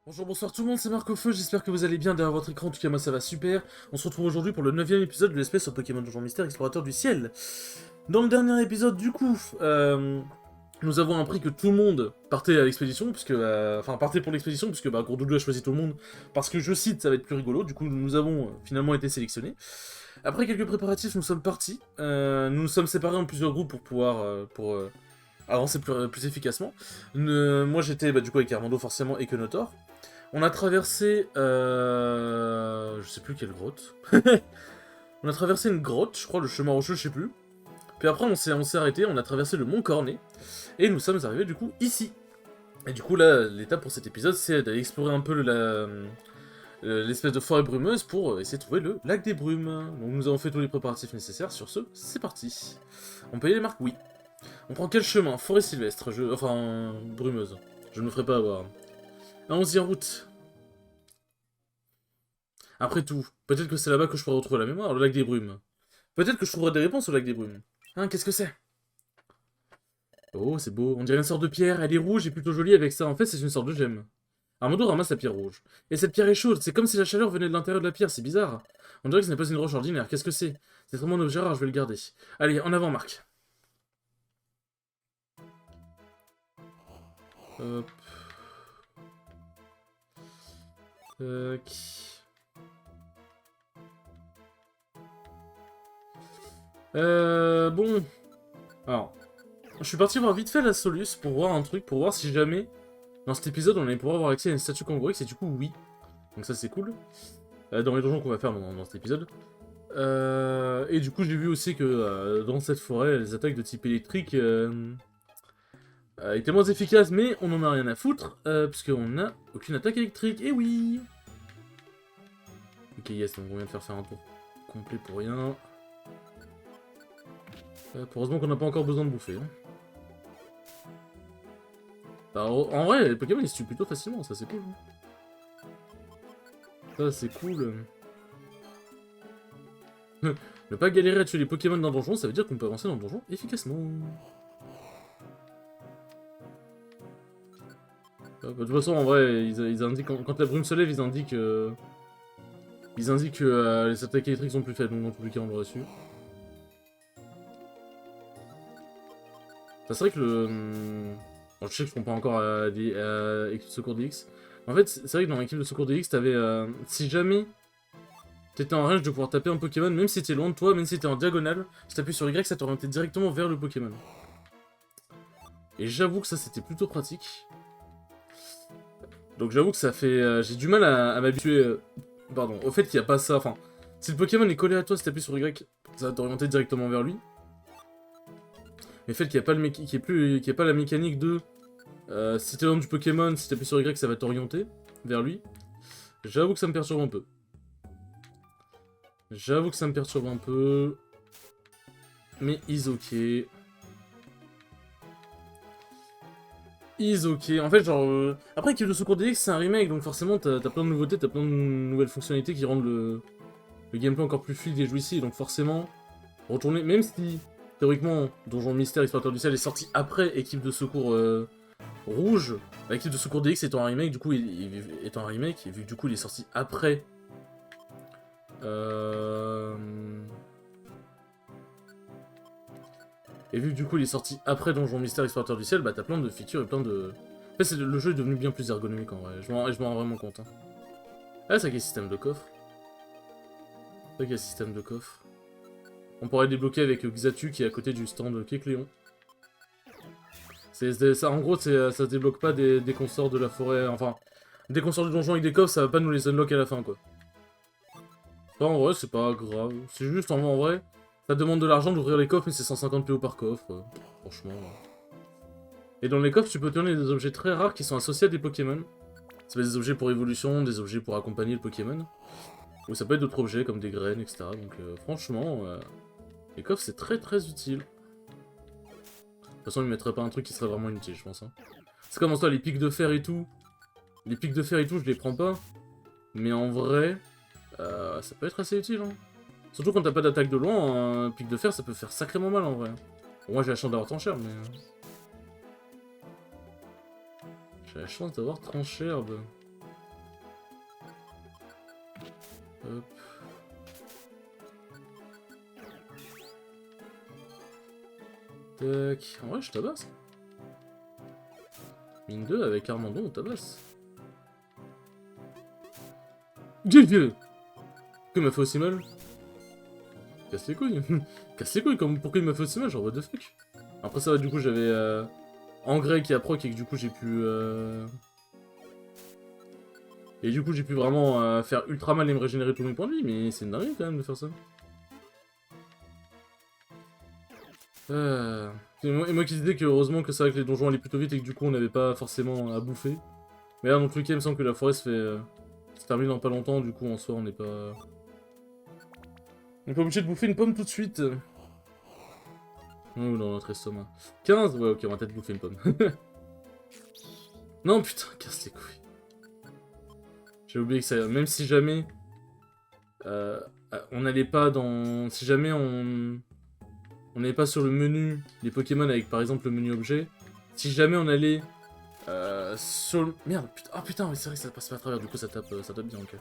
Bonjour, bonsoir tout le monde, c'est Marc au Feu, j'espère que vous allez bien derrière votre écran, en tout cas moi ça va super. On se retrouve aujourd'hui pour le 9ème épisode de l'espèce au Pokémon Donjon Mystère Explorateur du Ciel. Dans le dernier épisode du coup, nous avons appris que tout le monde partait à l'expédition, puisque, enfin partait pour l'expédition, puisque Gourdoudou a choisi tout le monde, parce que je cite, ça va être plus rigolo, du coup nous avons finalement été sélectionnés. Après quelques préparatifs, nous sommes partis, nous nous sommes séparés en plusieurs groupes pour pouvoir, avancer plus efficacement. Moi j'étais du coup avec Armando forcément et Kenotor. On a traversé... je sais plus quelle grotte. On a traversé une grotte, je crois, le chemin rocheux, je sais plus. Puis après, on s'est arrêté, on a traversé le mont Cornet. Et nous sommes arrivés, du coup, ici. Et du coup, là, l'étape pour cet épisode, c'est d'aller explorer un peu l'espèce de forêt brumeuse pour essayer de trouver le lac des brumes. Donc nous avons fait tous les préparatifs nécessaires, sur ce, c'est parti. On peut y aller, Marc? Oui. On prend quel chemin? Forêt sylvestre, enfin, brumeuse. Je ne me ferai pas avoir. Allons-y en route. Après tout, peut-être que c'est là-bas que je pourrais retrouver la mémoire, le lac des brumes. Peut-être que je trouverai des réponses au lac des brumes. Hein, qu'est-ce que c'est? Oh, c'est beau, on dirait une sorte de pierre, elle est rouge et plutôt jolie avec ça, en fait c'est une sorte de gemme. Armando ramasse la pierre rouge. Et cette pierre est chaude, c'est comme si la chaleur venait de l'intérieur de la pierre, c'est bizarre. On dirait que ce n'est pas une roche ordinaire, qu'est-ce que c'est? C'est vraiment un objet rare, je vais le garder. Allez, en avant, Marc. Hop. Tac. Bon. Alors, je suis parti voir vite fait la Solus pour voir un truc, pour voir si jamais, dans cet épisode, on allait pouvoir avoir accès à une statue Kangorix, et du coup, oui. Donc ça, c'est cool. Dans les donjons qu'on va faire dans cet épisode. Et du coup, j'ai vu aussi que dans cette forêt, les attaques de type électrique étaient moins efficaces, mais on en a rien à foutre, puisqu'on n'a aucune attaque électrique, et oui. Ok, yes, donc on vient de faire un tour complet pour rien. Heureusement qu'on n'a pas encore besoin de bouffer. Hein. Bah, en vrai, les Pokémon ils se tuent plutôt facilement, ça c'est cool. Ça c'est cool. Ne pas galérer à tuer les Pokémon d'un donjon, ça veut dire qu'on peut avancer dans le donjon efficacement. De toute façon, en vrai, ils indiquent, quand la brume se lève, ils indiquent que les attaques électriques sont plus faibles, donc dans tous les cas, on l'aurait su. Ça serait que le... Alors, je sais que je comprends pas encore à l'équipe de secours DX. En fait, c'est vrai que dans l'équipe de secours DX, t'avais... si jamais t'étais en range de pouvoir taper un Pokémon, même si t'es loin de toi, même si t'es en diagonale, si t'appuies sur Y, ça t'orientait directement vers le Pokémon. Et j'avoue que ça, c'était plutôt pratique. Donc j'avoue que ça fait... j'ai du mal à m'habituer... pardon, au fait qu'il n'y a pas ça, enfin... Si le Pokémon est collé à toi, si t'appuies sur Y, ça va t'orienter directement vers lui. Mais le fait qu'il n'y a pas la mécanique de... si t'es loin du Pokémon, si t'appuies sur Y, ça va t'orienter vers lui. J'avoue que ça me perturbe un peu. J'avoue que ça me perturbe un peu. Mais is ok. Is ok. En fait, genre... Après, Équipe de Secours DX, c'est un remake, donc forcément, t'as plein de nouveautés, t'as plein de nouvelles fonctionnalités qui rendent le gameplay encore plus fluide et jouissif. Donc forcément, retourner... Même si, théoriquement, Donjon Mystère Explorateur du Ciel est sorti après Équipe de Secours Rouge, Équipe de Secours DX étant un remake, du coup, étant un remake, et vu que du coup, il est sorti après... Et vu que du coup il est sorti après Donjon Mystère Explorateur du Ciel, bah t'as plein de features et plein de... En fait, le jeu est devenu bien plus ergonomique en vrai, je m'en rends vraiment compte. Hein. Ah, c'est quel système de coffre? C'est quel système de coffre? On pourrait débloquer avec Xatu qui est à côté du stand Kecléon. Ça, en gros, ça se débloque pas des consorts de la forêt, enfin... Des consorts du donjon avec des coffres, ça va pas nous les unlock à la fin, quoi. Ça, en vrai, c'est pas grave. C'est juste, en vrai, ça demande de l'argent d'ouvrir les coffres, mais c'est 150 PO par coffre. Franchement... Et dans les coffres, tu peux tourner des objets très rares qui sont associés à des Pokémon. Ça peut être des objets pour évolution, des objets pour accompagner le Pokémon. Ou ça peut être d'autres objets comme des graines, etc. Donc franchement, les coffres c'est très très utile. De toute façon, ils mettraient pas un truc qui serait vraiment inutile, je pense. Hein. C'est comme en soi, les pics de fer et tout. Les pics de fer et tout, je les prends pas. Mais en vrai, ça peut être assez utile. Hein. Surtout quand t'as pas d'attaque de loin, un pic de fer ça peut faire sacrément mal en vrai. Bon, moi j'ai la chance d'avoir tant cher, mais... J'ai la chance d'avoir Trancherbe. Hop. Tac. En vrai, je tabasse. Mine 2 avec Armando, on tabasse. Dieu! Pourquoi il m'a fait aussi mal? Casse les couilles. Casse les couilles, comme pourquoi il m'a fait aussi mal, genre what the fuck. Après ça, du coup, j'avais Engrais qui a proc et que du coup, j'ai pu... Et du coup, j'ai pu vraiment faire ultra mal et me régénérer tous mes points de vie, mais c'est une dinguerie quand même de faire ça. Et moi qui disais que heureusement que c'est vrai que les donjons allaient plutôt vite et que du coup, on n'avait pas forcément à bouffer. Mais là, dans tous les cas, il me semble que la forêt se termine dans pas longtemps, du coup, en soi, on n'est pas... On n'est pas obligé de bouffer une pomme tout de suite. Oh, dans notre estomac. 15? Ouais, ok, on va peut-être bouffer une pomme. Non, putain, casse les couilles. J'ai oublié que ça... Même si jamais... on n'allait pas dans... Si jamais on... On n'allait pas sur le menu des Pokémon avec, par exemple, le menu objet. Si jamais on allait... sur le... Merde, putain... Ah putain, oui, c'est vrai que ça passe pas à travers, du coup ça tape bien, ok.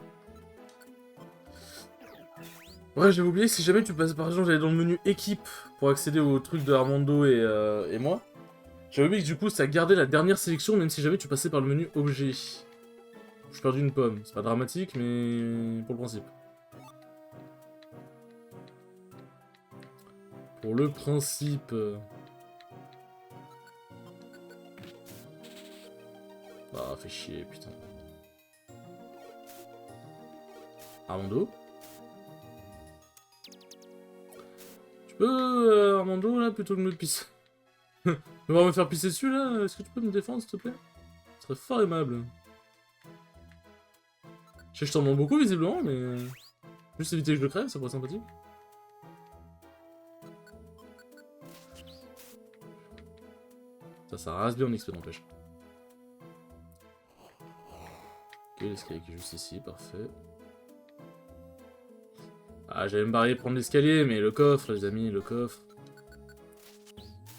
Ouais, j'avais oublié, si jamais tu passes par exemple, j'allais dans le menu équipe pour accéder au truc de Armando et moi. J'avais oublié que du coup ça gardait la dernière sélection même si jamais tu passais par le menu objet. J'ai perdu une pomme, c'est pas dramatique mais pour le principe. Pour le principe... Ah, fait chier, putain. Armando? Tu peux, Armando, là, plutôt que de me pisser... Tu vas me faire pisser dessus, là? Est-ce que tu peux me défendre, s'il te plaît? Ce serait fort aimable. Je sais que je t'en demande beaucoup, visiblement, mais... Juste éviter que je le crève, ça pourrait être sympathique. Ça rase bien en XP, n'empêche. Ok, l'escalier qui est juste ici, parfait. Ah, j'allais me barrer prendre l'escalier, mais le coffre, les amis, le coffre.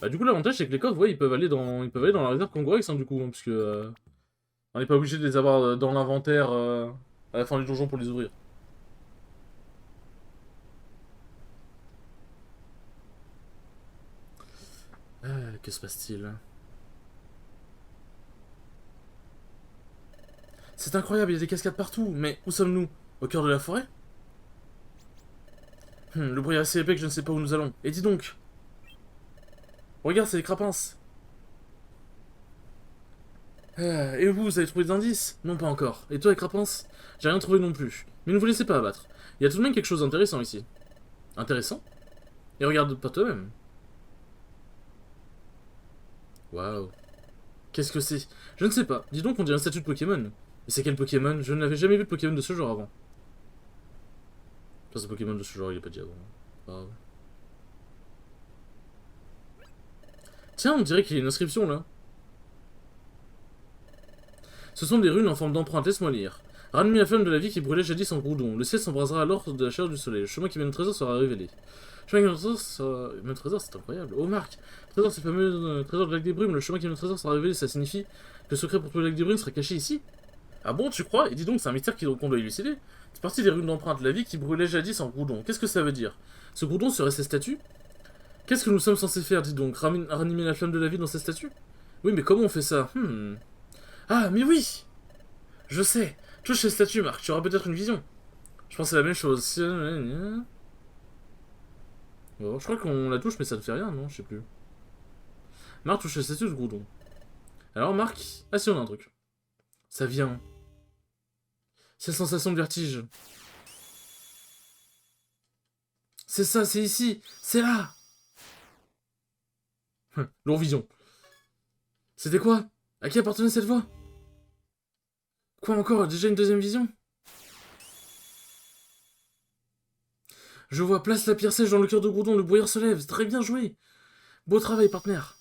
Bah, du coup, l'avantage, c'est que les coffres, ouais, ils peuvent aller dans la réserve Kongorex, hein, du coup, hein, parce que... on n'est pas obligé de les avoir dans l'inventaire à la fin du donjon pour les ouvrir. Que se passe-t-il? C'est incroyable, il y a des cascades partout, mais où sommes-nous? Au cœur de la forêt? Le bruit est assez épais que je ne sais pas où nous allons. Et dis donc! Regarde, c'est les crapins! Et vous avez trouvé des indices? Non, pas encore. Et toi, les crapins? J'ai rien trouvé non plus. Mais ne vous laissez pas abattre. Il y a tout de même quelque chose d'intéressant ici. Intéressant? Et regarde pas toi-même. Waouh. Qu'est-ce que c'est? Je ne sais pas. Dis donc, on dirait un statut de Pokémon. Mais c'est quel Pokémon? Je n'avais jamais vu de Pokémon de ce genre avant. Enfin, ce Pokémon de ce genre, il est pas dit avant. Ah, ouais. Tiens, on dirait qu'il y a une inscription là. Ce sont des runes en forme d'empreinte, laisse-moi lire. Ranime la flamme de la vie qui brûlait jadis en Groudon. Le ciel s'embrasera alors de la chaleur du soleil. Le chemin qui mène au trésor sera révélé. Le chemin qui mène au trésor sera... Le trésor, c'est incroyable. Oh, Marc! Le trésor, c'est le fameux trésor du lac des brumes. Le chemin qui mène au trésor sera révélé. Ça signifie que le secret pour trouver le lac des brumes sera caché ici? Ah bon, tu crois? Et dis donc, c'est un mystère qu'on doit élucider. C'est parti des runes d'empreinte de la vie qui brûlaient jadis en Groudon. Qu'est-ce que ça veut dire? Ce Groudon serait ces statues? Qu'est-ce que nous sommes censés faire, dis donc? Ranimer la flamme de la vie dans ces statues? Oui, mais comment on fait ça? Ah, mais oui! Je sais! Touche ces statues, Marc, tu auras peut-être une vision. Je pense à la même chose. Bon, je crois qu'on la touche, mais ça ne fait rien, non? Je sais plus. Marc touche les statues de Groudon. Alors, Marc... Ah si, on a un truc. Ça vient. Cette sensation de vertige. C'est ça, c'est ici! C'est là! Longue vision. C'était quoi? À qui appartenait cette voix? Quoi encore? Déjà une deuxième vision? Je vois, place la pierre sèche dans le cœur de Groudon, le brouillard se lève. Très bien joué! Beau travail, partenaire.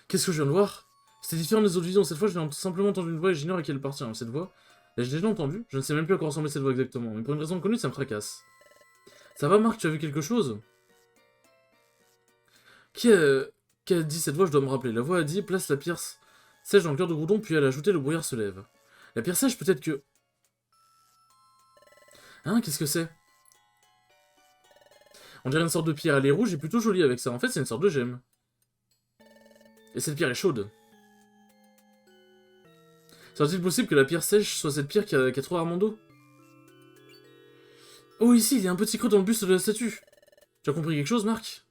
Qu'est-ce que je viens de voir? C'était différent des autres visions. Cette fois, j'ai simplement entendu une voix et j'ignore à qui elle appartient. Cette voix, l'ai-je déjà entendue? Je ne sais même plus à quoi ressemblait cette voix exactement, mais pour une raison inconnue, ça me tracasse. Ça va, Marc? Tu as vu quelque chose? Qui a dit cette voix? Je dois me rappeler. La voix a dit, place la pierre sèche dans le cœur de Groudon, puis elle a ajouté, le brouillard se lève. La pierre sèche, peut-être que... Hein, qu'est-ce que c'est? On dirait une sorte de pierre, elle est rouge et plutôt jolie avec ça. En fait, c'est une sorte de gemme. Et cette pierre est chaude. Serait-il possible que la pierre sèche soit cette pierre qu'a trouvé Armando? Oh, ici, il y a un petit creux dans le buste de la statue. Tu as compris quelque chose, Marc?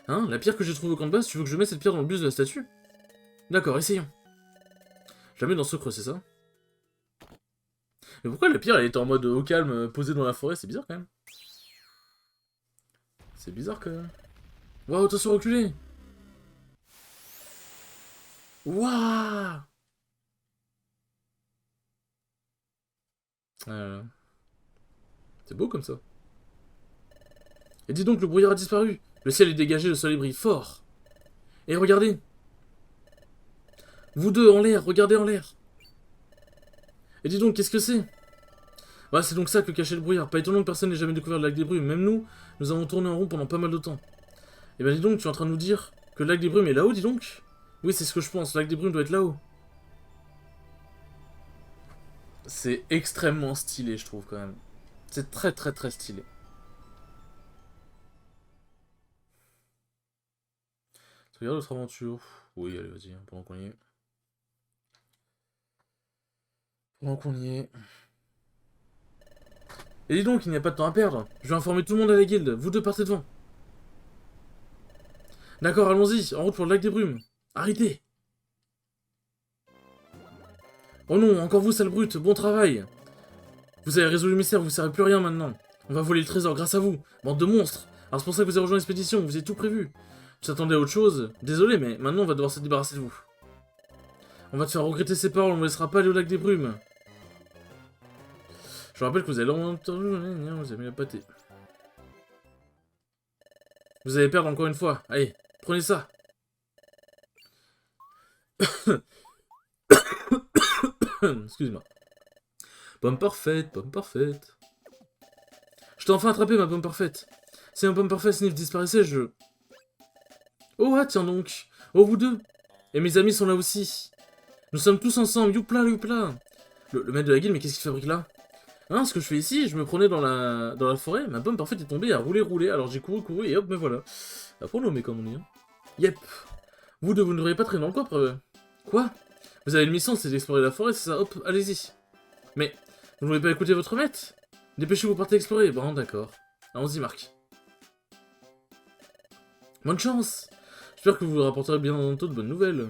Hein? La pierre que j'ai trouvée au camp de base, tu veux que je mette cette pierre dans le buste de la statue? D'accord, essayons. Je la mets dans ce creux, c'est ça? Mais pourquoi la pierre, elle est en mode au calme, posée dans la forêt? C'est bizarre, quand même. C'est bizarre, quand même. Waouh, attention, reculé! Waouh! C'est beau comme ça. Et dis donc, le brouillard a disparu. Le ciel est dégagé, le soleil brille fort. Et regardez. Vous deux, en l'air, regardez en l'air. Et dis donc, qu'est-ce que c'est? Ouais, c'est donc ça que cachait le brouillard. Pas étonnant que personne n'ait jamais découvert le lac des brumes. Même nous, nous avons tourné en rond pendant pas mal de temps. Et ben dis donc, tu es en train de nous dire que le lac des brumes est là-haut, dis donc? Oui, c'est ce que je pense. Le lac des brumes doit être là-haut. C'est extrêmement stylé, je trouve, quand même. C'est très très très stylé. Regarde notre aventure. Oui, allez, vas-y, pendant qu'on y est. Pendant qu'on y est. Et dis donc, il n'y a pas de temps à perdre. Je vais informer tout le monde à la guilde. Vous deux partez devant. D'accord, allons-y. En route pour le lac des brumes. Arrêtez. Oh non, encore vous, sale brute. Bon travail. Vous avez résolu le mystère, vous ne servez plus rien maintenant. On va voler le trésor grâce à vous. Bande de monstres. Alors c'est pour ça que vous avez rejoint l'expédition. Vous avez tout prévu. Tu t'attendais à autre chose. Désolé, mais maintenant on va devoir se débarrasser de vous. On va te faire regretter ces paroles. On ne laissera pas aller au lac des brumes. Je vous rappelle que vous avez entendu, vous avez mis la pâtée. Vous allez perdre encore une fois. Allez, prenez ça. Excuse-moi. Pomme parfaite, pomme parfaite. Je t'ai enfin attrapé, ma pomme parfaite. Si ma pomme parfaite Sniff disparaissait, je... Oh, ah, tiens donc. Oh, vous deux. Et mes amis sont là aussi. Nous sommes tous ensemble, youpla, youpla. Le maître de la guilde, mais qu'est-ce qu'il fabrique là? Hein, ce que je fais ici, je me prenais dans la forêt, ma pomme parfaite est tombée, a roulé, alors j'ai couru, et hop, me voilà. Après, on met comme on dit. Hein. Yep. Vous deux, vous ne devriez pas traîner dans le coffre. Quoi? Vous avez une mission, c'est d'explorer la forêt, c'est ça? Hop, allez-y. Mais, vous ne voulez pas écouter votre maître? Dépêchez-vous, partez explorer. Bon, d'accord. Allons-y, Marc. Bonne chance. J'espère que vous rapporterez bien bientôt de bonnes nouvelles.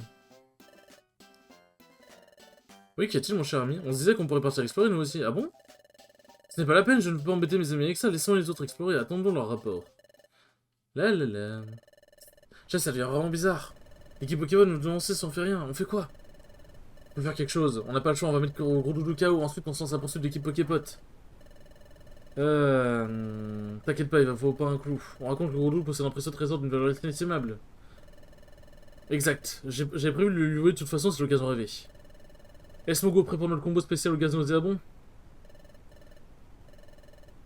Oui, qu'y a-t-il, mon cher ami? On se disait qu'on pourrait partir explorer, nous aussi. Ah bon? Ce n'est pas la peine, je ne peux pas embêter mes amis avec ça. Laissons les autres explorer, attendons leur rapport. Là là là. Ça devient vraiment bizarre. L'équipe Pokémon nous devancer sans faire rien. On fait quoi? On peut faire quelque chose. On n'a pas le choix, on va mettre Gros Doudou KO. Ensuite, on se lance à la poursuite de l'équipe Poképot. T'inquiète pas, il va falloir pas un clou. On raconte que Gros Doudou possède un précieux trésor d'une valeur inestimable. Exact. J'avais prévu de lui louer de toute façon, c'est l'occasion rêvée. Esmogo prêt pour notre combo spécial au gaz nauséabond.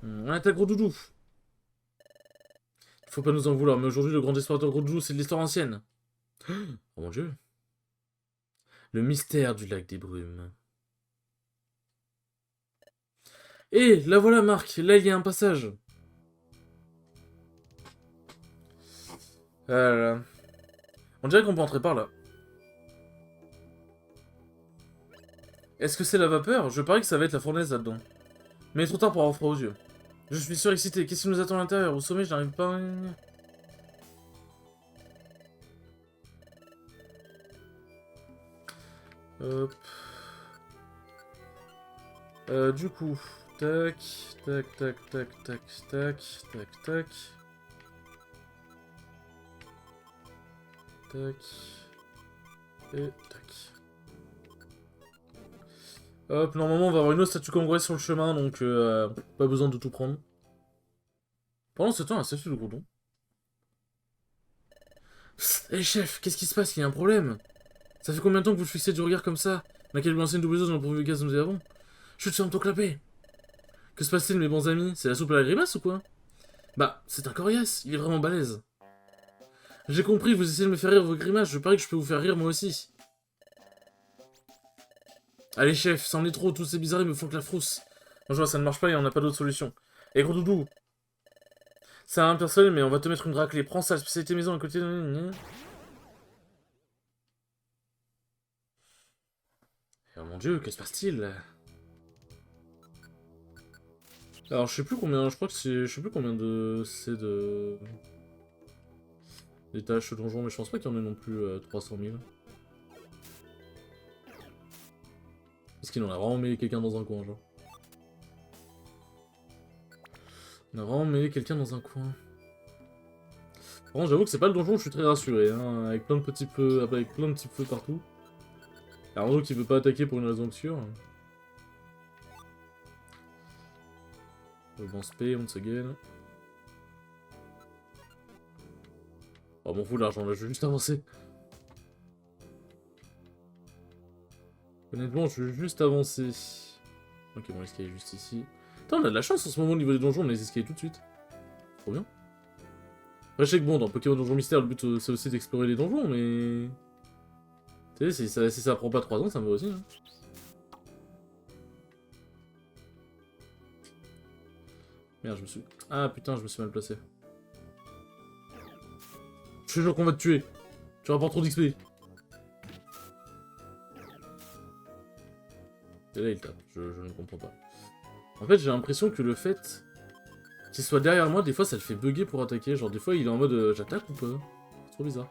On attaque Gros Doudou. Faut pas nous en vouloir, mais aujourd'hui, le grand explorateur Gros Doudou, c'est de l'histoire ancienne. Oh mon dieu. Le mystère du lac des brumes. Et là voilà, Marc. Là, il y a un passage. On dirait qu'on peut entrer par là. Est-ce que c'est la vapeur? Je parie que ça va être la fournaise là-dedans. Mais il est trop tard pour avoir froid aux yeux. Je suis surexcité. Qu'est-ce qui nous attend à l'intérieur? Au sommet, je n'arrive pas... Hop. Du coup... Tac, tac, tac, tac, tac, tac, tac, tac. Tac. Et tac. Hop, normalement on va avoir une autre statue congrès sur le chemin, donc pas besoin de tout prendre. Pendant ce temps, la statue de Groudon. Hé chef, qu'est-ce qui se passe? Il y a un problème. Ça fait combien de temps que vous le fixez du regard comme ça? On a qu'à lui lancer une doubleuse dans le pourvu gaz nous avons. Chut, ferme ton clapet. Que se passe-t-il, mes bons amis? C'est la soupe à la grimace ou quoi? Bah, c'est un coriace, il est vraiment balèze. J'ai compris, vous essayez de me faire rire vos grimaces, je parie que je peux vous faire rire moi aussi. Allez, chef, c'en est trop, tous ces bizarres me font que la frousse. Non, je vois, ça ne marche pas et on n'a pas d'autre solution. Et gros doudou, c'est un personnel, mais on va te mettre une raclée. Prends ça, spécialité maison à côté de... Oh mon dieu, que se passe-t-il? Alors, je sais plus combien, je crois que c'est... Je sais plus combien de... C'est de... Des tâches donjon, mais je pense pas qu'il y en ait non plus 300 000. Parce qu'il en a vraiment mêlé quelqu'un dans un coin, genre. On a vraiment mêlé quelqu'un dans un coin. Bon, j'avoue que c'est pas le donjon où je suis très rassuré, hein, avec plein de petits feux, avec plein de petits feux partout. Arnaud qui veut pas attaquer pour une raison obscure. Bon spé, once again. Oh, m'en fous de l'argent, là, je veux juste avancer. Honnêtement, je veux juste avancer. Ok, bon, l'escalier est juste ici. Putain, on a de la chance en ce moment au niveau des donjons, on a les escaliers tout de suite. Trop bien. Après, je sais que bon, dans Pokémon Donjon Mystère, le but c'est aussi d'explorer les donjons, mais... Tu sais, si ça prend pas 3 ans, ça me va aussi. Hein. Merde, je me suis... Ah putain, je me suis mal placé. Je suis sûr qu'on va te tuer. Tu rapportes trop d'XP. Et là, il tape. Je ne comprends pas. En fait, j'ai l'impression que le fait qu'il soit derrière moi, des fois, ça le fait bugger pour attaquer. Genre, des fois, il est en mode j'attaque ou pas? C'est trop bizarre.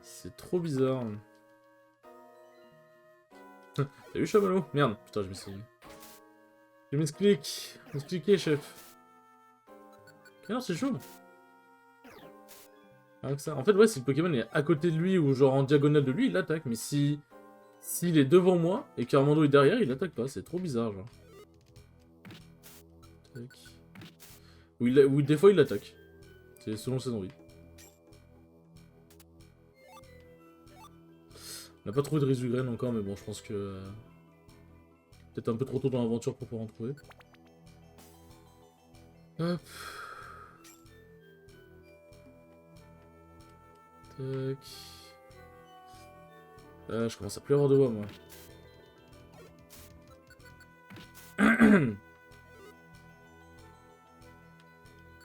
C'est trop bizarre. Salut, chamallow. Merde, putain, je m'explique. Je m'explique. Expliquez, chef. Alors, c'est chaud. Avec ça. En fait, ouais, si le Pokémon est à côté de lui ou genre en diagonale de lui, il attaque. Mais si... S'il est devant moi et qu'Armando est derrière, il attaque pas. C'est trop bizarre, genre. Tac. Ou des fois, il attaque. C'est selon ses envies. On n'a pas trouvé de Risugraine encore, mais bon, je pense que... peut-être un peu trop tôt dans l'aventure pour pouvoir en trouver. Hop. Tac. Je commence à plus avoir de voix, moi.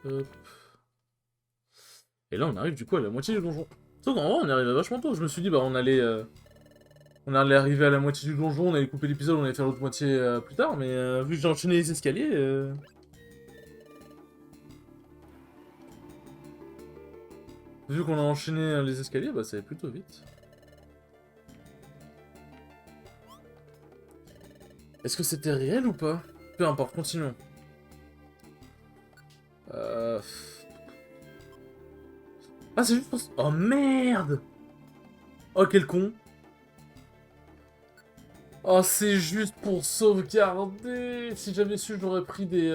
Hop. Et là, on arrive du coup à la moitié du donjon. Sauf qu'en vrai, on est arrivé vachement tôt. Je me suis dit, bah, on allait arriver à la moitié du donjon, on allait couper l'épisode, on allait faire l'autre moitié plus tard, mais vu que j'ai enchaîné les escaliers... Vu qu'on a enchaîné les escaliers, bah ça allait plutôt vite. Est-ce que c'était réel ou pas? Peu importe, continuons. Ah, c'est juste pour... Oh merde! Oh, quel con! Oh, c'est juste pour sauvegarder! Si j'avais su, j'aurais pris des...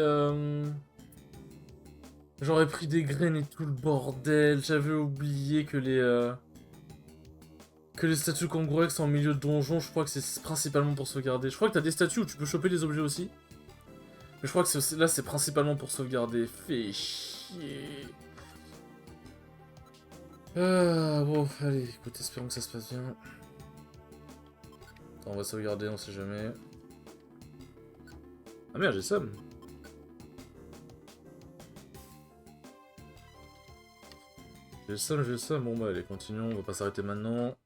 J'aurais pris des graines et tout le bordel. J'avais oublié que les statues Kangourex en milieu de donjon, je crois que c'est principalement pour sauvegarder. Je crois que t'as des statues où tu peux choper des objets aussi. Mais je crois que là, c'est principalement pour sauvegarder. Fais chier. Bon, allez, écoute, espérons que ça se passe bien. Attends, on va sauvegarder, on sait jamais. Ah merde, j'ai Sam. J'ai le Sam. Bon bah allez, continuons, on va pas s'arrêter maintenant.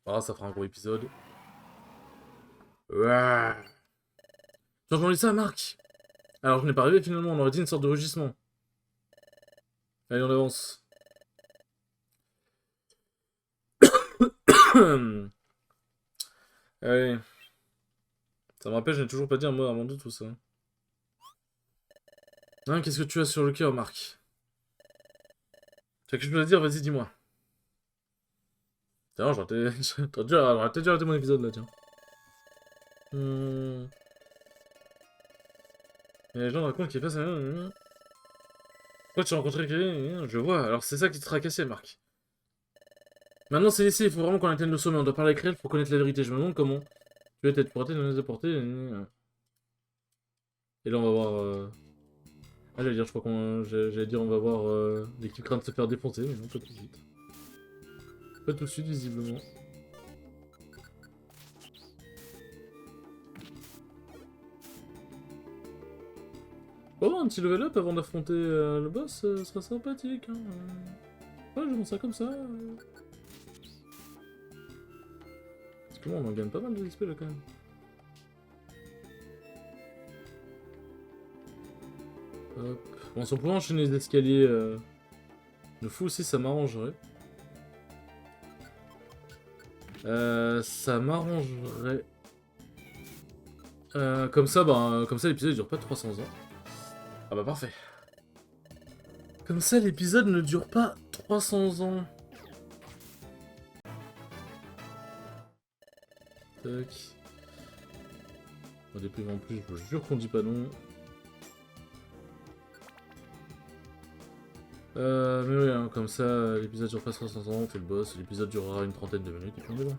Ah, ça fera un gros épisode. Ouais. J'en lis ça, Marc. Alors, je n'ai pas rêvé finalement, on aurait dit une sorte de rugissement. Allez, on avance. Allez. Ça me rappelle, je n'ai toujours pas dit un mot à Armando, tout ça. Hein, qu'est-ce que tu as sur le cœur, Marc? Tu as quelque chose à dire? Vas-y, dis-moi. Tiens, j'aurais peut-être dû arrêter mon épisode, là, tiens. Et les gens racontent qu'il passe... Pourquoi tu as rencontré quelqu'un? Je vois, alors c'est ça qui te tracassait, Marc. Maintenant, c'est laissé, il faut vraiment qu'on atteigne le sommet. On doit parler avec elle pour connaître la vérité. Je me demande comment. Tu vas être porté, nous apporter. Et là, on va voir... Ah, j'allais dire, je crois qu'on... J'allais dire, on va voir l'équipe craint de se faire défoncer, mais non, pas tout de suite. Pas tout de suite, visiblement. un petit level up avant d'affronter le boss, ce serait sympathique. Hein. Ouais, je vois ça comme ça. Parce que moi, on en gagne pas mal de XP là quand même. Hop. Bon, si on pouvait enchaîner les escaliers de fou aussi, ça m'arrangerait. Ça m'arrangerait. Comme ça, l'épisode dure pas 300 ans. Ah bah parfait. Comme ça, l'épisode ne dure pas 300 ans. Tac. Au début en plus, je vous jure qu'on dit pas non. Mais oui, hein, comme ça, l'épisode dure pas 300 ans, on fait le boss, l'épisode durera une trentaine de minutes et puis on est bon.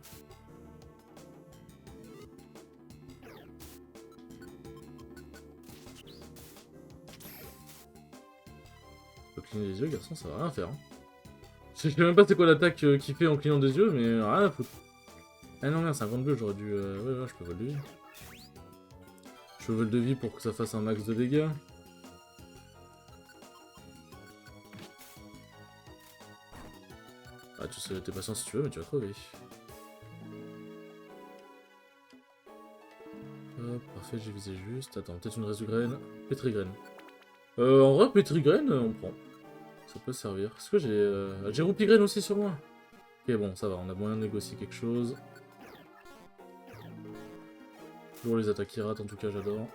Faut cligner les yeux, garçon, ça va rien faire. Hein. Je sais même pas c'est quoi l'attaque qu'il fait en clignant des yeux, mais rien à foutre. Ah non, merde, 52, j'aurais dû... Ouais, je peux vol de vie. Je peux vol de vie pour que ça fasse un max de dégâts. Ah, tu sais, t'es patient si tu veux, mais tu vas crever. Hop, parfait, j'ai visé juste. Attends, peut-être une résu-graine. Pétrigraine. En vrai, pétrigraine, on prend. Ça peut servir. Est-ce que j'ai roupigraine aussi sur moi? Ok, bon, ça va, on a moyen de négocier quelque chose. Toujours les attaques qui ratent, en tout cas, j'adore.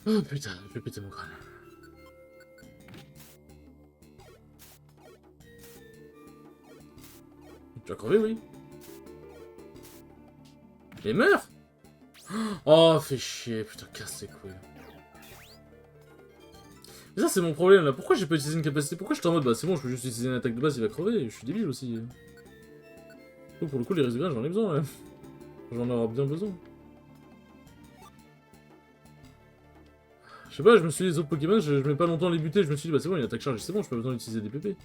Oh putain, je vais péter mon crâne. Tu vas crever, oui. Et meurs. Oh, fais chier, putain, casse les couilles. Mais ça, c'est mon problème, là. Pourquoi j'ai pas utilisé une capacité? Pourquoi je suis en mode, bah c'est bon, je peux juste utiliser une attaque de base, il va crever. Je suis débile aussi. Oh, pour le coup, les résultats, j'en ai besoin, là. J'en aurai bien besoin. Je sais pas, je me suis dit, les autres Pokémon, je mets pas longtemps à les buter, je me suis dit, bah c'est bon, une attaque charge, c'est bon, j'ai pas besoin d'utiliser des PP.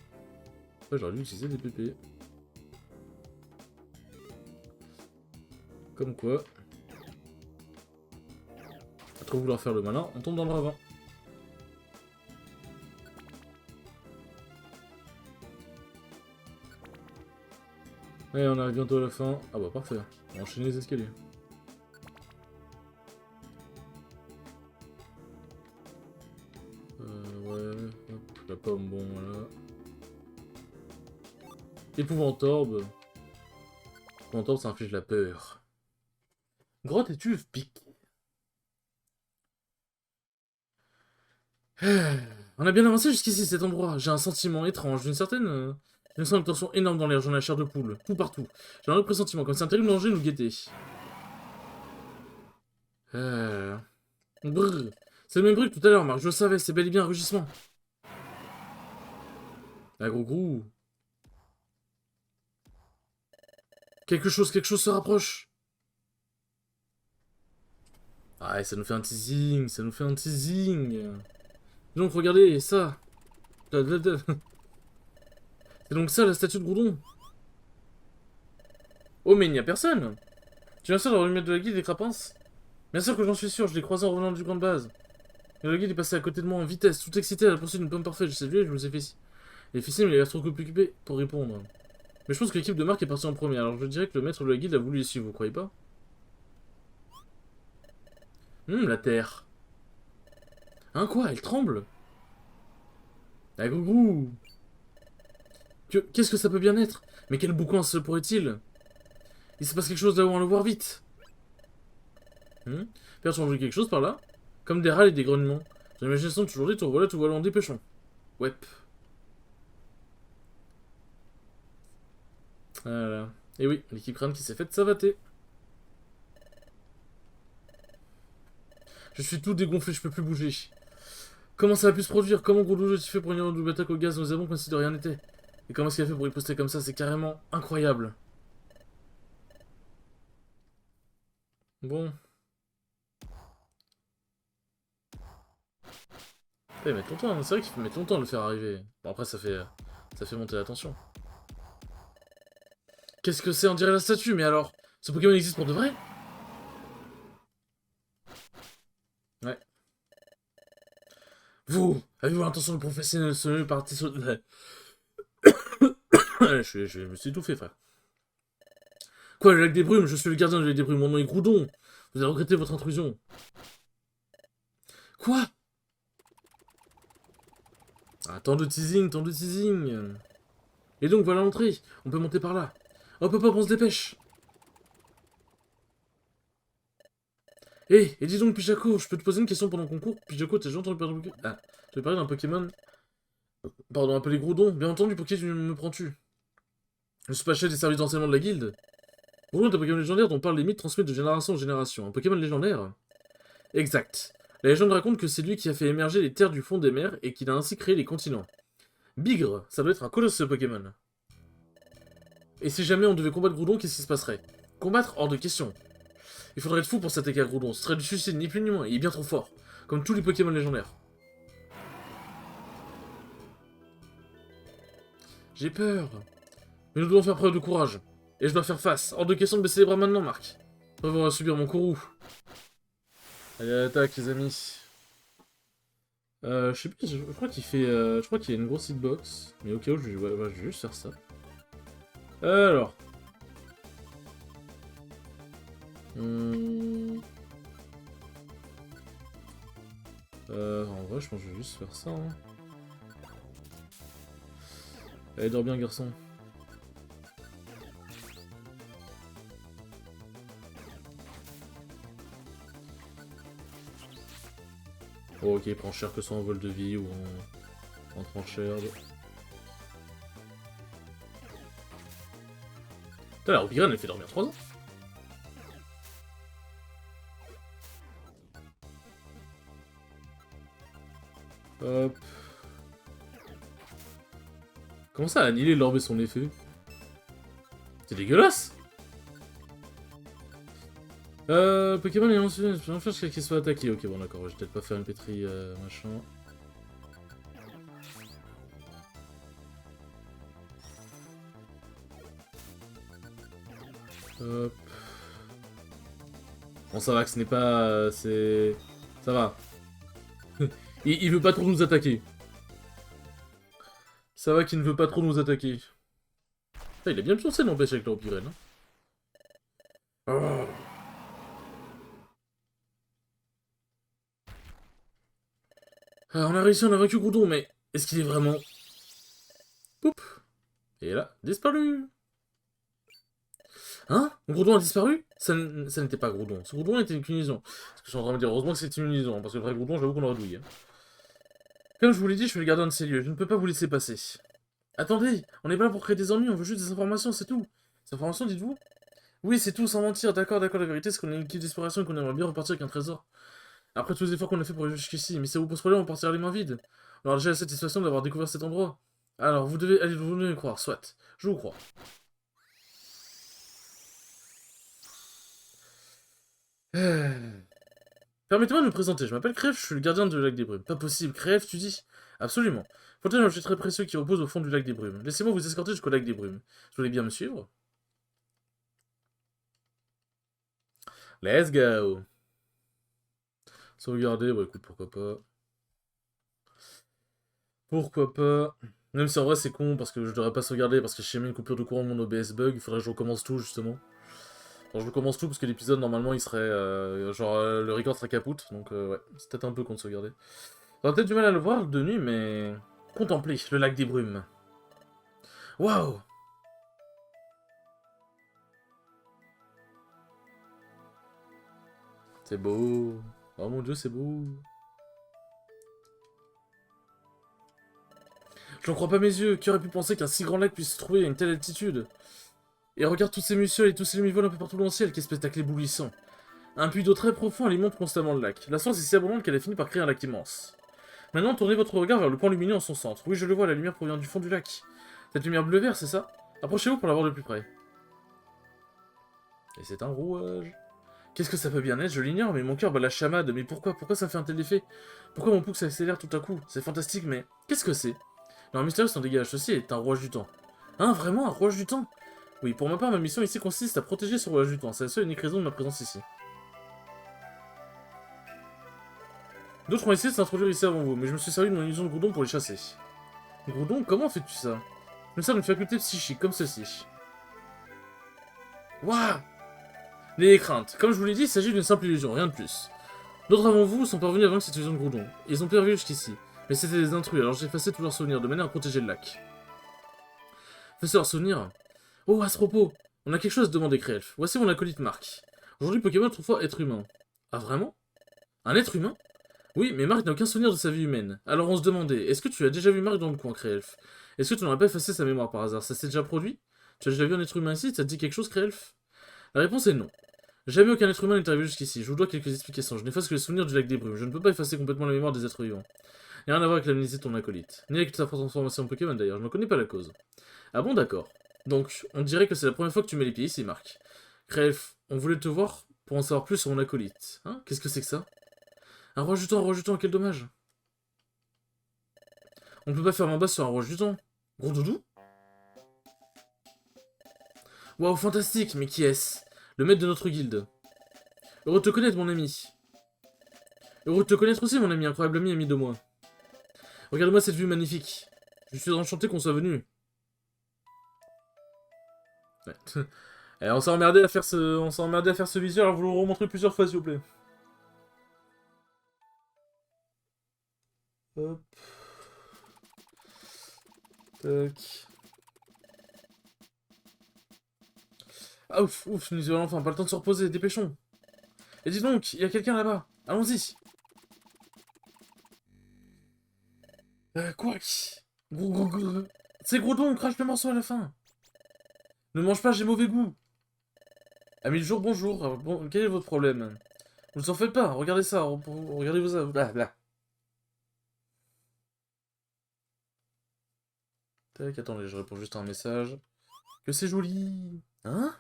Ouais, j'aurais dû utiliser des PP. Comme quoi. À trop vouloir faire le malin, on tombe dans le ravin. Allez, on arrive bientôt à la fin. Ah bah parfait, on va enchaîner les escaliers. Ouais, hop, la pomme, bon, voilà. Épouvantorbe. Épouvantorbe, ça inflige la peur. Grotte et tuve pique. On a bien avancé jusqu'ici, cet endroit. J'ai un sentiment étrange, d'une certaine... Je sens une tension énorme dans l'air, j'en ai la chair de poule. Tout partout. J'ai un autre pressentiment, comme si un terrible danger nous guettait. Brrr. C'est le même bruit que tout à l'heure, Marc, je le savais, c'est bel et bien un rugissement. Ah, gros. Quelque chose se rapproche. Ah, ça nous fait un teasing, Donc, regardez, ça. C'est donc ça, la statue de Groudon. Oh, mais il n'y a personne. Tu viens sûr d'avoir le maître de la guilde des Crapins? Bien sûr que j'en suis sûr, je l'ai croisé en revenant du camp de base. Et le guide est passé à côté de moi en vitesse, tout excité à la poursuite d'une pomme parfaite. Je sais lui et je me suis fait si. Et Fissim, il a l'air trop occupé pour répondre. Mais je pense que l'équipe de Marc est partie en premier, alors je dirais que le maître de la guilde a voulu les suivre, vous croyez pas? La terre. Hein, quoi? Elle tremble? Ah, gougou. Qu'est-ce que ça peut bien être? Mais quel boucan se pourrait-il? Il se passe quelque chose là où on le voir vite. Père, tu as vu quelque chose par là? Comme des râles et des grognements. J'ai l'imagination toujours dit, tout voilà, en dépêchant. Ouais. Voilà. Et oui, l'équipe crâne qui s'est faite savater. Je suis tout dégonflé, je peux plus bouger. Comment ça a pu se produire? Comment Gros a fait pour une double attaque au gaz nauséabond comme si de rien n'était? Et comment est-ce qu'il a fait pour riposter comme ça? C'est carrément incroyable. Bon. Il met longtemps, hein. C'est vrai qu'il faut mettre longtemps à le faire arriver. Bon, après, ça fait monter la tension. Qu'est-ce que c'est? On dirait la statue, mais alors... Ce Pokémon existe pour de vrai? Ouais. Vous, avez-vous l'intention de professer ce parti sur... je me suis étouffé, frère. Quoi, le lac des brumes? Je suis le gardien du lac des brumes, mon nom est Groudon. Vous avez regretté votre intrusion. Quoi? Ah, tant de teasing, tant de teasing. Et donc, voilà l'entrée. On peut monter par là. Hop, hop, hop, on se dépêche. Et dis donc, Pijaco, je peux te poser une question pendant qu'on court? Pijaco, t'as déjà entendu parler d'un Pokémon? Ah, tu veux parler d'un Pokémon? Pardon, appelé Groudon. Bien entendu, pour qui tu me prends-tu? Je suis pas chef des services d'enseignement de la guilde. Groudon est un Pokémon légendaire dont parle les mythes transmis de génération en génération. Un Pokémon légendaire? Exact. La légende raconte que c'est lui qui a fait émerger les terres du fond des mers et qu'il a ainsi créé les continents. Bigre, ça doit être un colosse ce Pokémon. Et si jamais on devait combattre Groudon, qu'est-ce qui se passerait? Combattre hors de question. Il faudrait être fou pour s'attaquer à Groudon, ce serait du suicide, ni plus ni moins, il est bien trop fort. Comme tous les Pokémon légendaires. J'ai peur. Mais nous devons faire preuve de courage. Et je dois faire face. Hors de question de baisser les bras maintenant, Marc. On va subir mon courroux. Allez, à l'attaque, les amis. Je sais plus, je crois qu'il fait... je crois qu'il y a une grosse hitbox. Mais au cas où, je vais juste faire ça. Alors. En vrai, je pense que je vais juste faire ça. Hein. Allez, dors bien, garçon. Oh, ok, il prend cher que ça en vol de vie ou en tranchère. Putain, la Rupigraine, elle fait dormir 3 ans. Hop. Comment ça, annihiler l'orbe et son effet? C'est dégueulasse! Pokémon est ensuite, je vais faire jusqu'à qu'il soit attaqué. Ok, bon, d'accord, je vais peut-être pas faire une pétrie, machin. Hop. Bon, ça va que ce n'est pas... c'est... Ça va. il veut pas trop nous attaquer. Ça va qu'il ne veut pas trop nous attaquer. Ah, il a bien pioncé, n'empêche, avec l'Empyrène. Hein. Oh. Ah, on a réussi, on a vaincu Groudon, mais est-ce qu'il est vraiment... Poup. Et là, disparu. Hein? Groudon a disparu? Ça n'était pas Groudon. Ce Groudon était une unison. Parce que je suis en train de me dire, heureusement que c'est une unison, parce que le vrai Groudon, j'avoue qu'on l'aurait douillé. Comme je vous l'ai dit, je suis le gardien de ces lieux. Je ne peux pas vous laisser passer. Attendez, on n'est pas là pour créer des ennuis, on veut juste des informations, c'est tout. Des informations, dites-vous? Oui, c'est tout, sans mentir. D'accord, d'accord, la vérité, c'est qu'on est une équipe d'exploration et qu'on aimerait bien repartir avec un trésor. Après tous les efforts qu'on a fait pour arriver jusqu'ici, mais ça vous pose problème, on partira les mains vides. On aura déjà la satisfaction d'avoir découvert cet endroit. Alors, vous devez me croire, soit. Je vous crois. Permettez-moi de me présenter, je m'appelle Crève, je suis le gardien du lac des Brumes. Pas possible, Crève, tu dis? Absolument. Faut-il un objet très précieux qui repose au fond du lac des Brumes. Laissez-moi vous escorter jusqu'au lac des Brumes. Vous voulez bien me suivre? Let's go. Sauvegarder, bah écoute, pourquoi pas. Pourquoi pas. Même si en vrai c'est con, parce que je devrais pas sauvegarder, parce que j'ai mis une coupure de courant de mon OBS bug, il faudrait que je recommence tout, justement. Alors je recommence tout, parce que l'épisode, normalement, il serait... le record serait capote, donc ouais, c'est peut-être un peu con de sauvegarder. J'aurais peut-être du mal à le voir de nuit, mais... Contemplez, le lac des Brumes. Waouh! C'est beau. Oh mon dieu, c'est beau. Je n'en crois pas mes yeux. Qui aurait pu penser qu'un si grand lac puisse se trouver à une telle altitude? Et regarde toutes ces muscioles et tous ces lumivoles un peu partout dans le ciel. Quel spectacle éblouissant. Un puits d'eau très profond alimente constamment le lac. La source est si abondante qu'elle a fini par créer un lac immense. Maintenant, tournez votre regard vers le point lumineux en son centre. Oui, je le vois, la lumière provient du fond du lac. Cette lumière bleu-vert, c'est ça? Approchez-vous pour la voir de plus près. Et c'est un rouage. Qu'est-ce que ça peut bien être? Je l'ignore, mais mon cœur bat la chamade. Mais pourquoi? Pourquoi ça fait un tel effet? Pourquoi mon pouls s'accélère tout à coup? C'est fantastique, mais... Qu'est-ce que c'est? Non, mystérieux s'en dégage. Ceci est un rouage du temps. Hein, vraiment, un rouage du temps? Oui, pour ma part, ma mission ici consiste à protéger ce rouage du temps. C'est la seule et unique raison de ma présence ici. D'autres ont essayé de s'introduire ici avant vous, mais je me suis servi de mon illusion de Groudon pour les chasser. Groudon, comment fais-tu ça? Je me sers d'une faculté psychique, comme ceci. Waouh! N'ayez crainte. Comme je vous l'ai dit, il s'agit d'une simple illusion, rien de plus. D'autres avant vous sont parvenus avant cette illusion de Groudon. Ils ont perdu jusqu'ici. Mais c'était des intrus, alors j'ai effacé tous leurs souvenirs, de manière à protéger le lac. Effacé leurs souvenirs? Oh, à ce propos, on a quelque chose à demander, Créelf. Voici mon acolyte Marc. Aujourd'hui, Pokémon est autrefois être humain. Ah, vraiment? Un être humain? Oui, mais Marc n'a aucun souvenir de sa vie humaine. Alors on se demandait, est-ce que tu as déjà vu Marc dans le coin, Créelf? Est-ce que tu n'aurais pas effacé sa mémoire par hasard? Ça s'est déjà produit? Tu as déjà vu un être humain ici? Ça te dit quelque chose, Créelf? La réponse est non. Jamais aucun être humain n'est arrivé jusqu'ici. Je vous dois quelques explications. Je n'efface que les souvenirs du lac des brumes. Je ne peux pas effacer complètement la mémoire des êtres vivants. Il n'y a rien à voir avec l'amnésie de ton acolyte. Ni avec ta transformation en Pokémon d'ailleurs. Je ne connais pas la cause. Ah bon, d'accord. Donc, on dirait que c'est la première fois que tu mets les pieds ici, Marc. Crève, on voulait te voir pour en savoir plus sur mon acolyte. Hein? Qu'est-ce que c'est que ça? Un rouage du temps, quel dommage. On ne peut pas faire ma base sur un rouage du temps. Gros doudou? Waouh, fantastique, mais qui est-ce? Le maître de notre guilde. Heureux de te connaître, mon ami. Heureux de te connaître aussi, mon ami, incroyable ami de moi. Regarde-moi cette vue magnifique. Je suis enchanté qu'on soit venu. Ouais. Et on s'est emmerdé à faire ce visuel, alors vous le remontrez plusieurs fois, s'il vous plaît. Hop. Tac. Ah ouf, nous y allons enfin, pas le temps de se reposer, dépêchons. Et dis donc, il y a quelqu'un là-bas. Allons-y. Quoi? C'est Groudon, on crache le morceau à la fin. Ne mange pas, j'ai mauvais goût. Ami du jour, bonjour. Bon, quel est votre problème? Vous ne vous en faites pas, regardez ça, regardez vos... Là. Tac, attendez, je réponds juste à un message. Que c'est joli. Hein?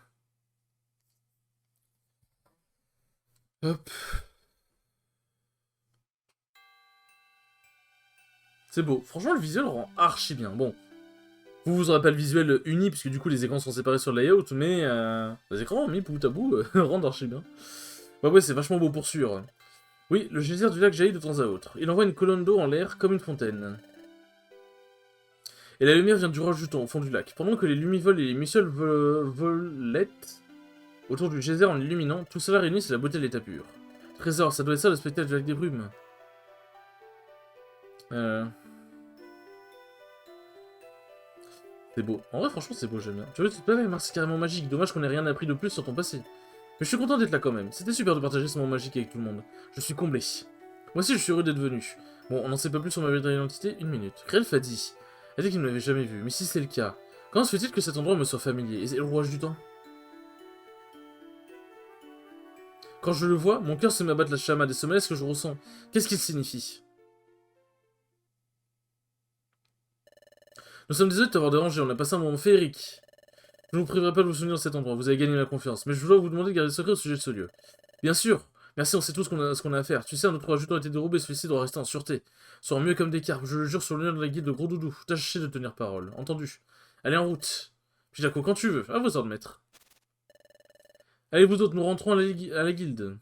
Hop. C'est beau. Franchement, le visuel rend archi bien. Bon. Vous aurez pas le visuel uni, puisque du coup les écrans sont séparés sur le layout, mais les écrans mis bout à bout rendent archi bien. Bah ouais, c'est vachement beau pour sûr. Oui, le geyser du lac jaillit de temps à autre. Il envoie une colonne d'eau en l'air comme une fontaine. Et la lumière vient du roche du temps, au fond du lac. Pendant que les lumivoles et les mucioles volettent autour du geyser en l'illuminant, tout cela réuni, c'est la beauté de l'état pur. Trésor, ça doit être ça le spectacle du lac des brumes. C'est beau. En vrai, franchement, c'est beau, j'aime bien. Tu vois, tu te plais, c'est carrément magique. Dommage qu'on ait rien appris de plus sur ton passé. Mais je suis content d'être là quand même. C'était super de partager ce moment magique avec tout le monde. Je suis comblé. Moi aussi, je suis heureux d'être venu. Bon, on n'en sait pas plus sur ma véritable identité. Une minute. Krelf a dit. Elle dit qu'il ne m'avait jamais vu. Mais si c'est le cas, comment se fait-il que cet endroit me soit familier? Et c'est le rouage du temps? Quand je le vois, mon cœur se met à battre la chamade. Et ce malaise que je ressens, qu'est-ce qu'il signifie? Nous sommes désolés de t'avoir dérangé. On a passé un moment féerique. Je ne vous priverai pas de vous souvenir de cet endroit, vous avez gagné ma confiance, mais je dois vous demander de garder secret au sujet de ce lieu. Bien sûr. Merci, on sait tout ce qu'on a à faire. Tu sais, notre adjudant a été dérobé, celui-ci doit rester en sûreté. Serons mieux comme des carpes, je le jure sur l'honneur de la guilde de Gros Doudou. Tâchez de tenir parole, entendu. Allez, en route. Pijaco, quand tu veux, à vos ordres, maître. Allez, vous autres, nous rentrons à la guilde.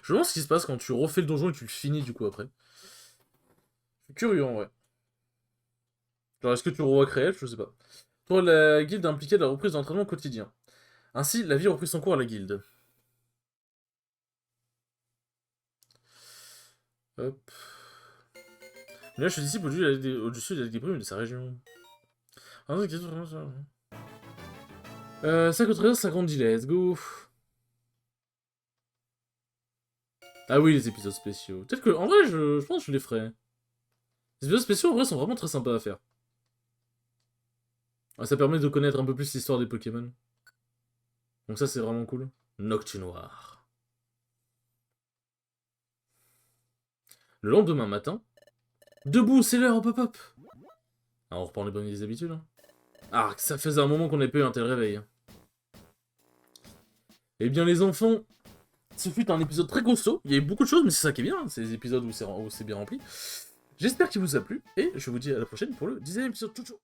Je me demande ce qui se passe quand tu refais le donjon et que tu le finis, du coup, après. Je suis curieux, en vrai. Genre, est-ce que tu revois Créel? Je sais pas. Pour la guilde impliquée de la reprise d'entraînement quotidien. Ainsi, la vie reprit son cours à la guilde. Hop. Mais là, je suis disciple au-dessus de la des brumes de sa région. 53 50 let's go. Ah oui, les épisodes spéciaux. Peut-être que, en vrai, je pense que je les ferai. Les épisodes spéciaux, en vrai, sont vraiment très sympas à faire. Ah, ça permet de connaître un peu plus l'histoire des Pokémon. Donc ça, c'est vraiment cool. Noctunoir. Le lendemain matin... Debout, c'est l'heure, hop hop hop. Ah, on reprend les bonnes vieilles habitudes. Hein. Ah, ça faisait un moment qu'on n'avait pas eu un tel réveil. Eh bien, les enfants, ce fut un épisode très costaud. Il y a eu beaucoup de choses, mais c'est ça qui est bien. C'est des épisodes où c'est bien rempli. J'espère qu'il vous a plu, et je vous dis à la prochaine pour le 10e épisode. Ciao, ciao.